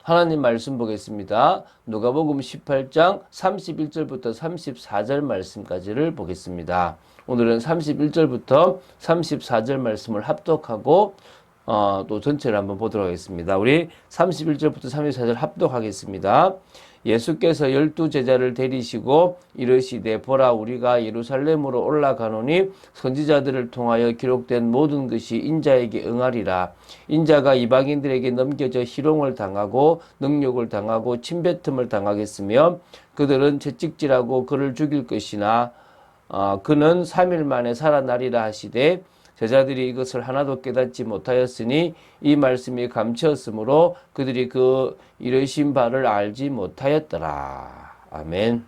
하나님 말씀 보겠습니다. 누가복음 18장 31절부터 34절 말씀까지를 보겠습니다. 오늘은 31절부터 34절 말씀을 합독하고 또 전체를 한번 보도록 하겠습니다. 우리 31절부터 34절 합독하겠습니다. 예수께서 12제자를 데리시고 이르시되 보라 우리가 예루살렘으로 올라가노니 선지자들을 통하여 기록된 모든 것이 인자에게 응하리라. 인자가 이방인들에게 넘겨져 희롱을 당하고 능욕을 당하고 침뱉음을 당하겠으며 그들은 채찍질하고 그를 죽일 것이나 그는 3일 만에 살아나리라 하시되 제자들이 이것을 하나도 깨닫지 못하였으니 이 말씀이 감추었으므로 그들이 그 이르신 바를 알지 못하였더라. 아멘.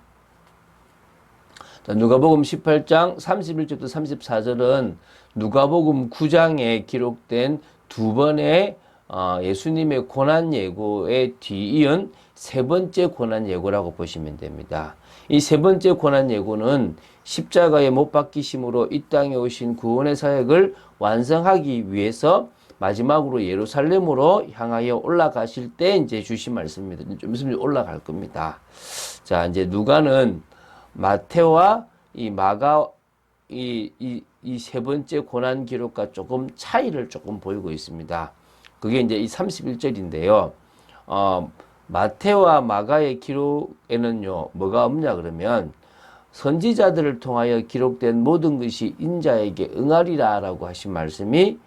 누가복음 18장 31절부터 34절은 누가복음 9장에 기록된 두 번의 예수님의 고난 예고에 뒤이은 세 번째 고난 예고라고 보시면 됩니다. 이 세 번째 고난 예고는 십자가에 못 박히심으로 이 땅에 오신 구원의 사역을 완성하기 위해서 마지막으로 예루살렘으로 향하여 올라가실 때 이제 주신 말씀입니다. 좀 있으면 올라갈 겁니다. 자, 이제 누가는 마태와 이 마가 이 세 번째 고난 기록과 조금 차이를 조금 보이고 있습니다. 그게 이제 이 31절인데요. 마태와 마가의 기록에는요, 뭐가 없냐 그러면 선지자들을 통하여 기록된 모든 것이 인자에게 응하리라 라고 하신 말씀이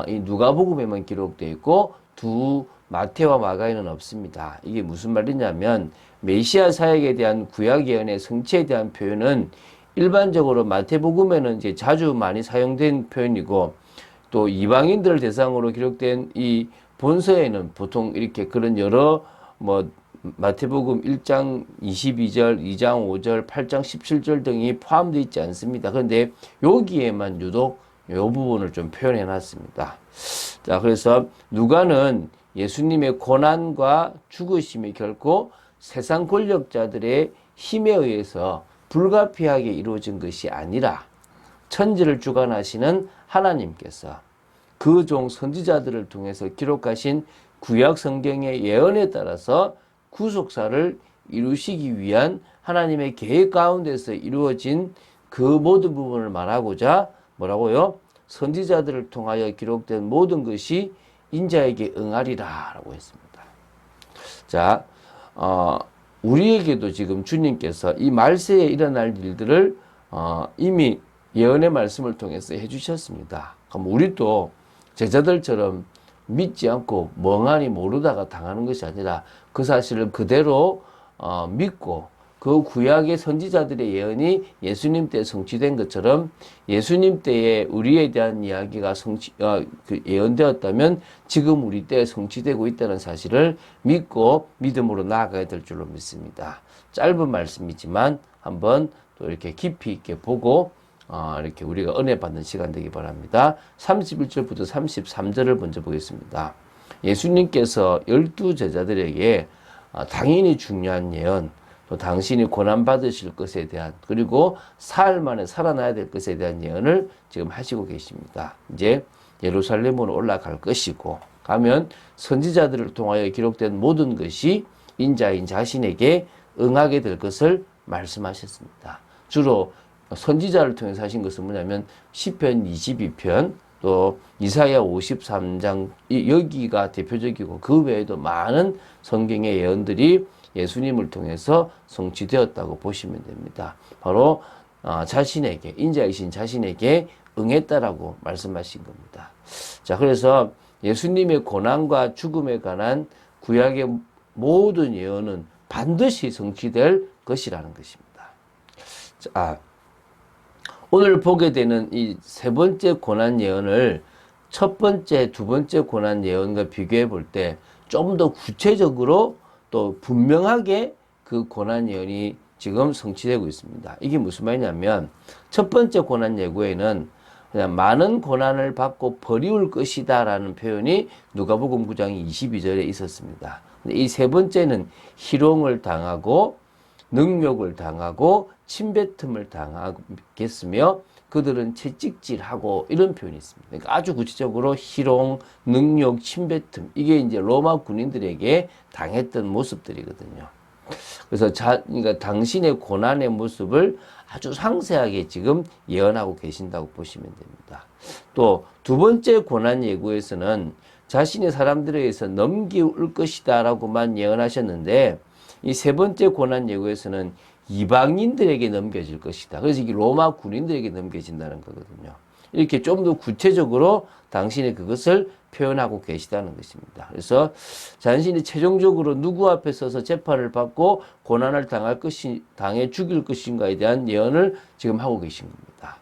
이 누가복음에만 기록되어 있고 두 마태와 마가에는 없습니다. 이게 무슨 말이냐면 메시아 사역에 대한 구약 예언의 성취에 대한 표현은 일반적으로 마태복음에는 이제 자주 많이 사용된 표현이고 또 이방인들을 대상으로 기록된 이 본서에는 보통 이렇게 그런 여러 마태복음 1장 22절, 2장 5절, 8장 17절 등이 포함되어 있지 않습니다. 그런데 여기에만 유독 이 부분을 좀 표현해 놨습니다. 자, 그래서 누가는 예수님의 고난과 죽으심이 결코 세상 권력자들의 힘에 의해서 불가피하게 이루어진 것이 아니라 천지를 주관하시는 하나님께서 그 종 선지자들을 통해서 기록하신 구약 성경의 예언에 따라서 구속사를 이루시기 위한 하나님의 계획 가운데서 이루어진 그 모든 부분을 말하고자 뭐라고요? 선지자들을 통하여 기록된 모든 것이 인자에게 응하리라 라고 했습니다. 자, 우리에게도 지금 주님께서 이 말세에 일어날 일들을 이미 예언의 말씀을 통해서 해주셨습니다. 그럼 우리도 제자들처럼 믿지 않고 멍하니 모르다가 당하는 것이 아니라 그 사실을 그대로 믿고 그 구약의 선지자들의 예언이 예수님 때 성취된 것처럼 예수님 때에 우리에 대한 이야기가 예언되었다면 지금 우리 때에 성취되고 있다는 사실을 믿고 믿음으로 나아가야 될 줄로 믿습니다. 짧은 말씀이지만 한번 또 이렇게 깊이 있게 보고 이렇게 우리가 은혜 받는 시간 되기 바랍니다. 31절부터 33절을 먼저 보겠습니다. 예수님께서 12제자들에게 당연히 중요한 예언, 또 당신이 고난받으실 것에 대한, 그리고 사흘 만에 살아나야 될 것에 대한 예언을 지금 하시고 계십니다. 이제 예루살렘으로 올라갈 것이고, 가면 선지자들을 통하여 기록된 모든 것이 인자인 자신에게 응하게 될 것을 말씀하셨습니다. 주로 선지자를 통해서 하신 것은 뭐냐면 시편 22편, 또 이사야 53장, 여기가 대표적이고 그 외에도 많은 성경의 예언들이 예수님을 통해서 성취되었다고 보시면 됩니다. 바로 자신에게, 인자이신 자신에게 응했다라고 말씀하신 겁니다. 자, 그래서 예수님의 고난과 죽음에 관한 구약의 모든 예언은 반드시 성취될 것이라는 것입니다. 자, 오늘 보게 되는 이 세 번째 고난 예언을 첫 번째, 두 번째 고난 예언과 비교해 볼 때 좀 더 구체적으로 또 분명하게 그 고난 예언이 지금 성취되고 있습니다. 이게 무슨 말이냐면 첫 번째 고난 예고에는 그냥 많은 고난을 받고 버리울 것이다 라는 표현이 누가복음 9장 22절에 있었습니다. 근데 이 세 번째는 희롱을 당하고 능욕을 당하고 침뱉음을 당하겠으며 그들은 채찍질하고 이런 표현이 있습니다. 그러니까 아주 구체적으로 희롱, 능욕, 침뱉음 이게 이제 로마 군인들에게 당했던 모습들이거든요. 그래서 그러니까 당신의 고난의 모습을 아주 상세하게 지금 예언하고 계신다고 보시면 됩니다. 또 두 번째 고난 예고에서는 자신의 사람들에 의해서 넘기울 것이다라고만 예언하셨는데 이 세 번째 고난 예고에서는 이방인들에게 넘겨질 것이다. 그래서 이게 로마 군인들에게 넘겨진다는 거거든요. 이렇게 좀 더 구체적으로 당신이 그것을 표현하고 계시다는 것입니다. 그래서 자신이 최종적으로 누구 앞에 서서 재판을 받고 고난을 당해 죽일 것인가에 대한 예언을 지금 하고 계신 겁니다.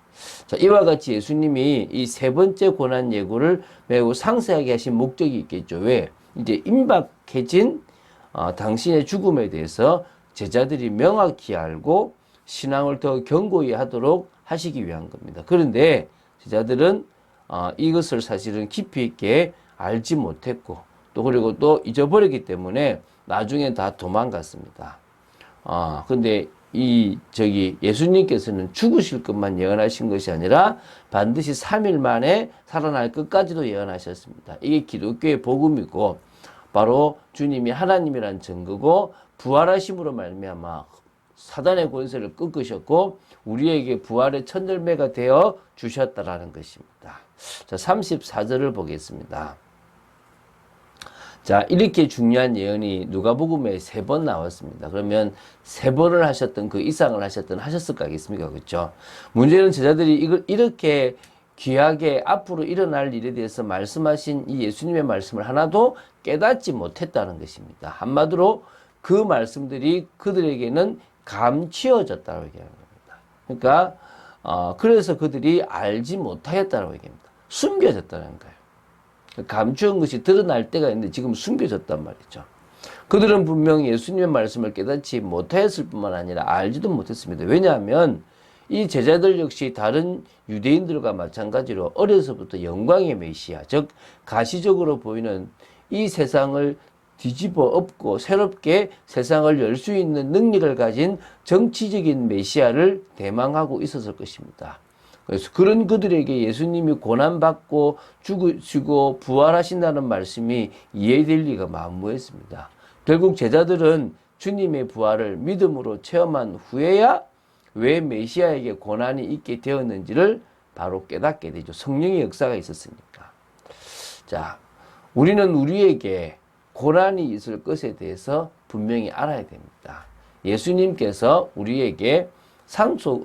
자, 이와 같이 예수님이 이 세 번째 고난 예고를 매우 상세하게 하신 목적이 있겠죠. 왜? 이제 임박해진 당신의 죽음에 대해서 제자들이 명확히 알고 신앙을 더 견고히 하도록 하시기 위한 겁니다. 그런데 제자들은 이것을 사실은 깊이 있게 알지 못했고 그리고 또 잊어버렸기 때문에 나중에 다 도망갔습니다. 근데 예수님께서는 죽으실 것만 예언하신 것이 아니라 반드시 3일 만에 살아날 것까지도 예언하셨습니다. 이게 기독교의 복음이고 바로 주님이 하나님이란 증거고 부활하심으로 말미암아 사단의 권세를 꺾으셨고 우리에게 부활의 첫열매가 되어 주셨다라는 것입니다. 자, 34절을 보겠습니다. 자, 이렇게 중요한 예언이 누가복음에 3번 나왔습니다. 그러면 3번을 하셨던 그 이상을 하셨을 거 아겠습니까? 그렇죠? 문제는 제자들이 이걸 이렇게 귀하게 앞으로 일어날 일에 대해서 말씀하신 이 예수님의 말씀을 하나도 깨닫지 못했다는 것입니다. 한마디로 그 말씀들이 그들에게는 감추어졌다고 얘기하는 겁니다. 그러니까 그래서 그들이 알지 못하였다고 얘기합니다. 숨겨졌다는 거예요. 감추은 것이 드러날 때가 있는데 지금 숨겨졌단 말이죠. 그들은 분명 예수님의 말씀을 깨닫지 못하였을 뿐만 아니라 알지도 못했습니다. 왜냐하면 이 제자들 역시 다른 유대인들과 마찬가지로 어려서부터 영광의 메시아, 즉 가시적으로 보이는 이 세상을 뒤집어 엎고 새롭게 세상을 열 수 있는 능력을 가진 정치적인 메시아를 대망하고 있었을 것입니다. 그래서 그런 그들에게 예수님이 고난받고 죽으시고 부활하신다는 말씀이 이해될 리가 만무했습니다. 결국 제자들은 주님의 부활을 믿음으로 체험한 후에야 왜 메시아에게 고난이 있게 되었는지를 바로 깨닫게 되죠. 성령의 역사가 있었으니까. 자, 우리는 우리에게 고난이 있을 것에 대해서 분명히 알아야 됩니다. 예수님께서 우리에게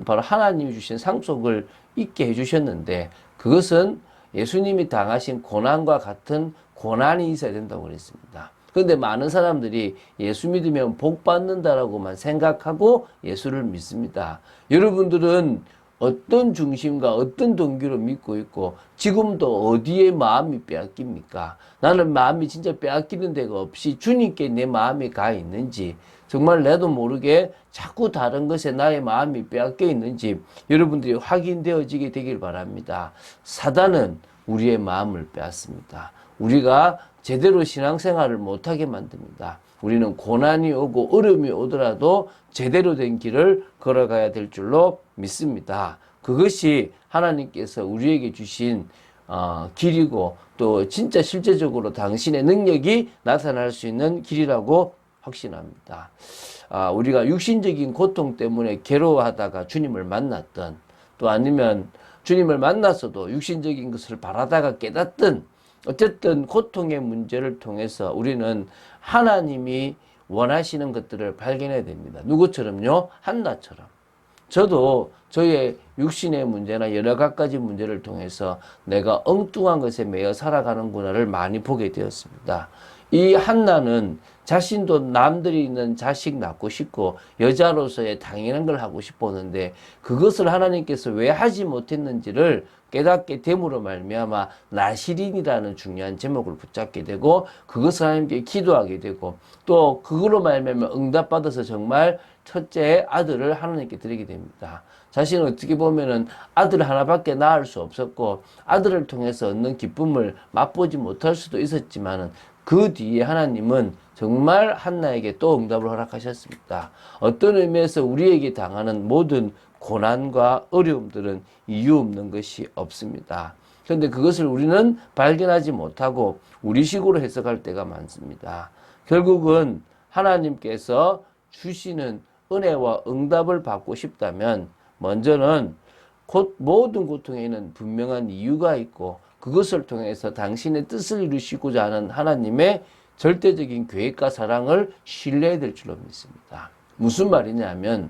바로 하나님이 주신 상속을 있게 해주셨는데 그것은 예수님이 당하신 고난과 같은 고난이 있어야 된다고 그랬습니다. 그런데 많은 사람들이 예수 믿으면 복 받는다라고만 생각하고 예수를 믿습니다. 여러분들은 어떤 중심과 어떤 동기로 믿고 있고 지금도 어디에 마음이 빼앗깁니까? 나는 마음이 진짜 빼앗기는 데가 없이 주님께 내 마음이 가 있는지 정말 나도 모르게 자꾸 다른 것에 나의 마음이 빼앗겨 있는지 여러분들이 확인되어지게 되길 바랍니다. 사단은 우리의 마음을 빼앗습니다. 우리가 제대로 신앙생활을 못하게 만듭니다. 우리는 고난이 오고 어려움이 오더라도 제대로 된 길을 걸어가야 될 줄로 믿습니다. 그것이 하나님께서 우리에게 주신 길이고 또 진짜 실제적으로 당신의 능력이 나타날 수 있는 길이라고 확신합니다. 우리가 육신적인 고통 때문에 괴로워하다가 주님을 만났던 또 아니면 주님을 만났어도 육신적인 것을 바라다가 깨닫던 어쨌든 고통의 문제를 통해서 우리는 하나님이 원하시는 것들을 발견해야 됩니다. 누구처럼요? 한나처럼. 저도 저의 육신의 문제나 여러 가지 문제를 통해서 내가 엉뚱한 것에 매여 살아가는구나를 많이 보게 되었습니다. 이 한나는 자신도 남들이 있는 자식 낳고 싶고 여자로서의 당연한 걸 하고 싶었는데 그것을 하나님께서 왜 하지 못했는지를 깨닫게 됨으로 말미암아 나시린이라는 중요한 제목을 붙잡게 되고 그것을 하나님께 기도하게 되고 또 그걸로 말미암아 응답받아서 정말 첫째 아들을 하나님께 드리게 됩니다. 자신은 어떻게 보면은 아들 하나밖에 낳을 수 없었고 아들을 통해서 얻는 기쁨을 맛보지 못할 수도 있었지만은 그 뒤에 하나님은 정말 한나에게 또 응답을 허락하셨습니다. 어떤 의미에서 우리에게 당하는 모든 고난과 어려움들은 이유 없는 것이 없습니다. 그런데 그것을 우리는 발견하지 못하고 우리식으로 해석할 때가 많습니다. 결국은 하나님께서 주시는 은혜와 응답을 받고 싶다면 먼저는 모든 고통에는 분명한 이유가 있고 그것을 통해서 당신의 뜻을 이루시고자 하는 하나님의 절대적인 계획과 사랑을 신뢰해야 될 줄로 믿습니다. 무슨 말이냐면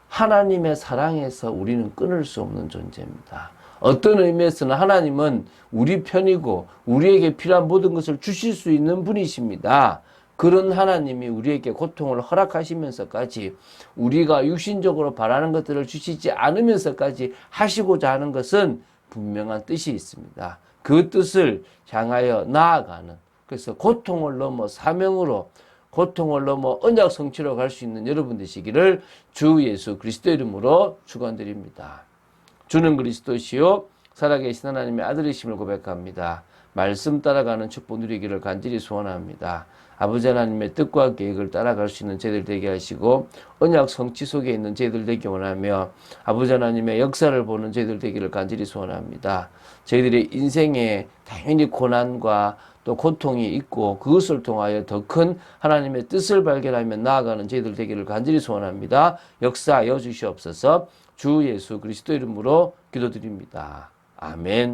하나님의 사랑에서 우리는 끊을 수 없는 존재입니다. 어떤 의미에서는 하나님은 우리 편이고 우리에게 필요한 모든 것을 주실 수 있는 분이십니다. 그런 하나님이 우리에게 고통을 허락하시면서까지 우리가 육신적으로 바라는 것들을 주시지 않으면서까지 하시고자 하는 것은 분명한 뜻이 있습니다. 그 뜻을 향하여 나아가는, 그래서 고통을 넘어 사명으로, 고통을 넘어 언약 성취로 갈 수 있는 여러분 되시기를 주 예수 그리스도 이름으로 축원드립니다. 주는 그리스도시요 살아계신 하나님의 아들이심을 고백합니다. 말씀 따라가는 축복 누리기를 간절히 소원합니다. 아버지 하나님의 뜻과 계획을 따라갈 수 있는 저희들 되게 하시고 언약 성취 속에 있는 저희들 되기 원하며 아버지 하나님의 역사를 보는 저희들 되기를 간절히 소원합니다. 저희들의 인생에 당연히 고난과 또 고통이 있고 그것을 통하여 더 큰 하나님의 뜻을 발견하며 나아가는 저희들 되기를 간절히 소원합니다. 역사하여 주시옵소서. 주 예수 그리스도 이름으로 기도드립니다. 아멘.